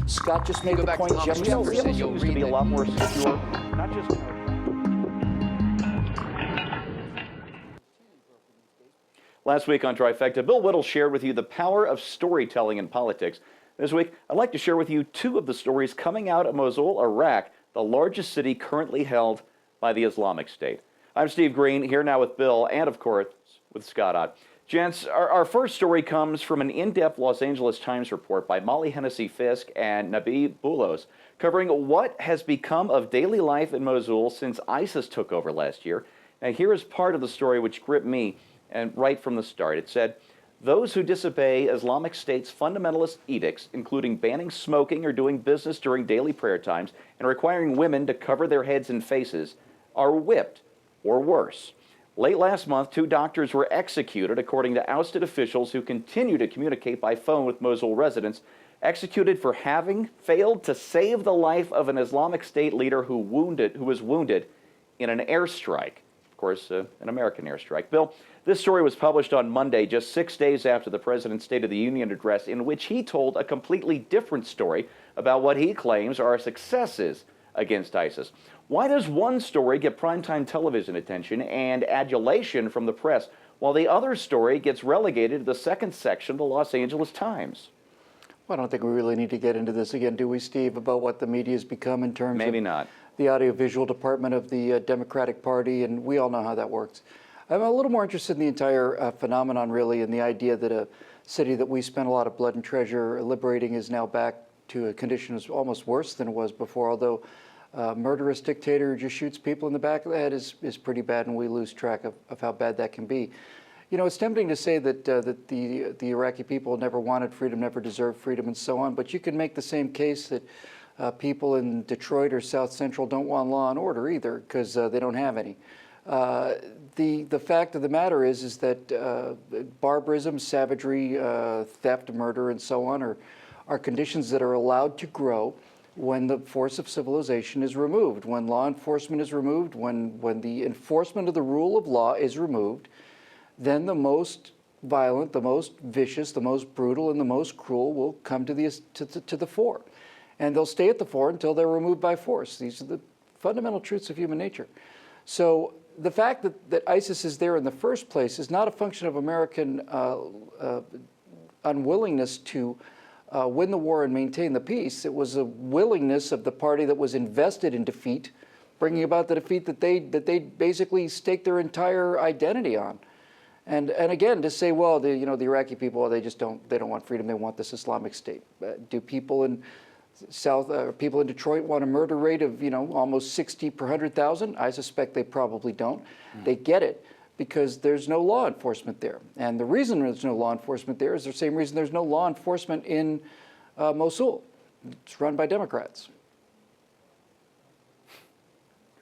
Scott just made the point just Jefferson used to be a lot more secure, not just. Last week on Trifecta, Bill Whittle shared with you the power of storytelling in politics. This week, I'd like to share with you two of the stories coming out of Mosul, Iraq, the largest city currently held by the Islamic State. I'm Steve Green, here now with Bill and, of course, with Scott Ott. Gents, our first story comes from an in-depth Los Angeles Times report by Molly Hennessy Fisk and Nabi Boulos, covering what has become of daily life in Mosul since ISIS took over last year. Now, here is part of the story which gripped me, and right from the start. It said, those who disobey Islamic State's fundamentalist edicts, including banning smoking or doing business during daily prayer times and requiring women to cover their heads and faces, are whipped, or worse. Late last month, 2 doctors were executed, according to ousted officials who continue to communicate by phone with Mosul residents, executed for having failed to save the life of an Islamic State leader who was wounded in an airstrike. Of course, an American airstrike. Bill, this story was published on Monday, just 6 days after the President's State of the Union address, in which he told a completely different story about what he claims are successes against ISIS. Why does one story get primetime television attention and adulation from the press, while the other story gets relegated to the second section of the Los Angeles Times? Well, I don't think we really need to get into this again, do we, Steve, about what the media has become in terms Maybe of not. The audiovisual department of the Democratic Party, and we all know how that works. I'm a little more interested in the entire phenomenon, really, and the idea that a city that we spent a lot of blood and treasure liberating is now back to a condition that's almost worse than it was before, although a murderous dictator who just shoots people in the back of the head is pretty bad, and we lose track of how bad that can be. You know, it's tempting to say that the Iraqi people never wanted freedom, never deserved freedom, and so on, but you can make the same case that people in Detroit or South Central don't want law and order either, because they don't have any. The fact of the matter is that barbarism, savagery, theft, murder, and so on are conditions that are allowed to grow when the force of civilization is removed, when law enforcement is removed, when the enforcement of the rule of law is removed, then the most violent, the most vicious, the most brutal, and the most cruel will come to the fore. And they'll stay at the fore until they're removed by force. These are the fundamental truths of human nature. So the fact that ISIS is there in the first place is not a function of American unwillingness to win the war and maintain the peace. It was a willingness of the party that was invested in defeat, bringing about the defeat that they basically staked their entire identity on. And again, to say, well, the Iraqi people, they don't want freedom, they want this Islamic State. Do people in people in Detroit want a murder rate of almost 60 per 100,000? I suspect they probably don't. They get it because there's no law enforcement there, and the reason there's no law enforcement there is the same reason there's no law enforcement in Mosul. It's run by Democrats.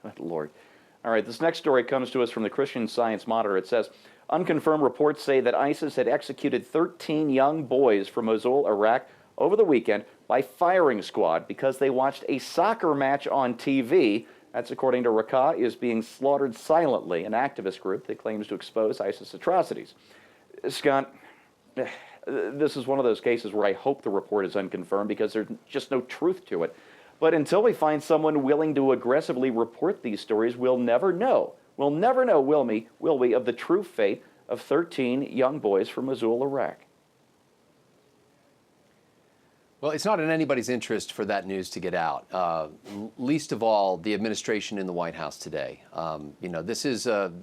Good Lord. All right, this next story comes to us from the Christian Science Monitor. It says, unconfirmed reports say that ISIS had executed 13 young boys from Mosul, Iraq, over the weekend by firing squad because they watched a soccer match on TV. That's according to Raqqa, is being slaughtered silently, an activist group that claims to expose ISIS atrocities. Scott, this is one of those cases where I hope the report is unconfirmed because there's just no truth to it. But until we find someone willing to aggressively report these stories, we'll never know. We'll never know, will we, of the true fate of 13 young boys from Mosul, Iraq. Well, it's not in anybody's interest for that news to get out, least of all the administration in the White House today. This is a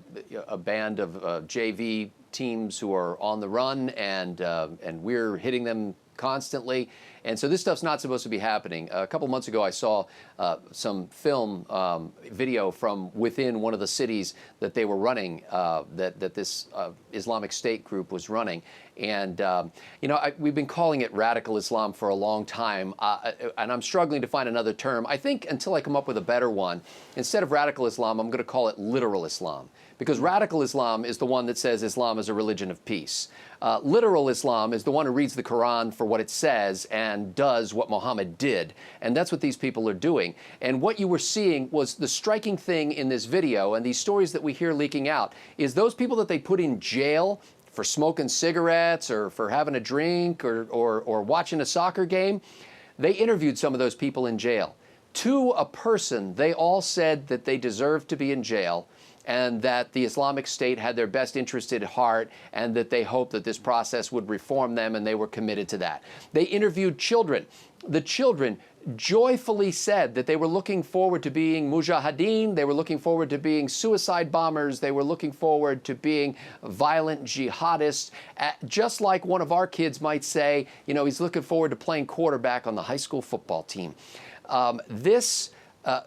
band of JV teams who are on the run, and we're hitting them constantly. And so this stuff's not supposed to be happening. A couple months ago, I saw some film video from within one of the cities that they were running, that this Islamic State group was running. And, we've been calling it radical Islam for a long time, and I'm struggling to find another term. I think until I come up with a better one, instead of radical Islam, I'm going to call it literal Islam. Because radical Islam is the one that says Islam is a religion of peace. Literal Islam is the one who reads the Quran for what it says and does what Muhammad did. And that's what these people are doing. And what you were seeing was the striking thing in this video, and these stories that we hear leaking out, is those people that they put in jail for smoking cigarettes or for having a drink or watching a soccer game, They interviewed some of those people in jail. To a person, they all said that they deserved to be in jail and that the Islamic State had their best interest at heart and that they hoped that this process would reform them, and they were committed to that. They interviewed children. The children joyfully said that they were looking forward to being mujahideen, they were looking forward to being suicide bombers, they were looking forward to being violent jihadists, just like one of our kids might say, you know, he's looking forward to playing quarterback on the high school football team.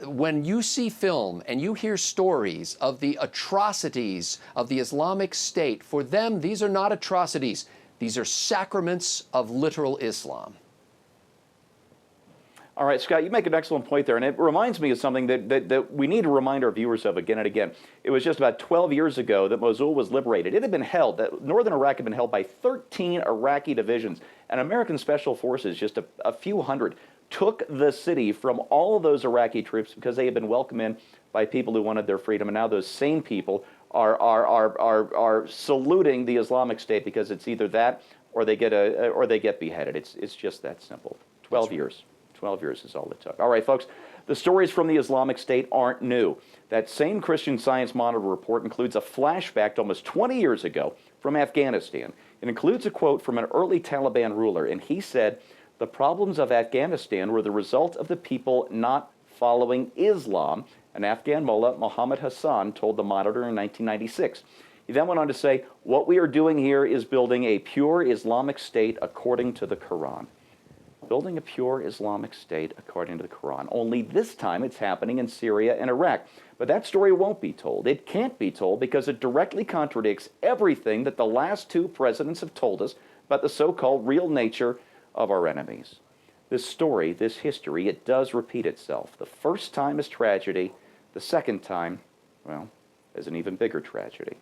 When you see film and you hear stories of the atrocities of the Islamic State, for them, these are not atrocities. These are sacraments of literal Islam. All right, Scott, you make an excellent point there, and it reminds me of something that we need to remind our viewers of again and again. It was just about 12 years ago that Mosul was liberated. It had been held, that northern Iraq had been held by 13 Iraqi divisions, and American Special Forces, just a few hundred, took the city from all of those Iraqi troops because they had been welcomed in by people who wanted their freedom, and now those same people are saluting the Islamic State because it's either that or they get beheaded. It's just that simple. 12 years. 12 years is all it took. All right, folks, the stories from the Islamic State aren't new. That same Christian Science Monitor report includes a flashback to almost 20 years ago from Afghanistan. It includes a quote from an early Taliban ruler, and he said, "The problems of Afghanistan were the result of the people not following Islam," an Afghan mullah, Mohammed Hassan, told the Monitor in 1996. He then went on to say, "What we are doing here is building a pure Islamic state according to the Quran." Building a pure Islamic state according to the Quran. Only this time it's happening in Syria and Iraq. But that story won't be told. It can't be told because it directly contradicts everything that the last two presidents have told us about the so-called real nature of our enemies. This story, this history, it does repeat itself. The first time is tragedy. The second time, well, is an even bigger tragedy.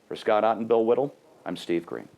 For Scott Ott and Bill Whittle, I'm Steve Green.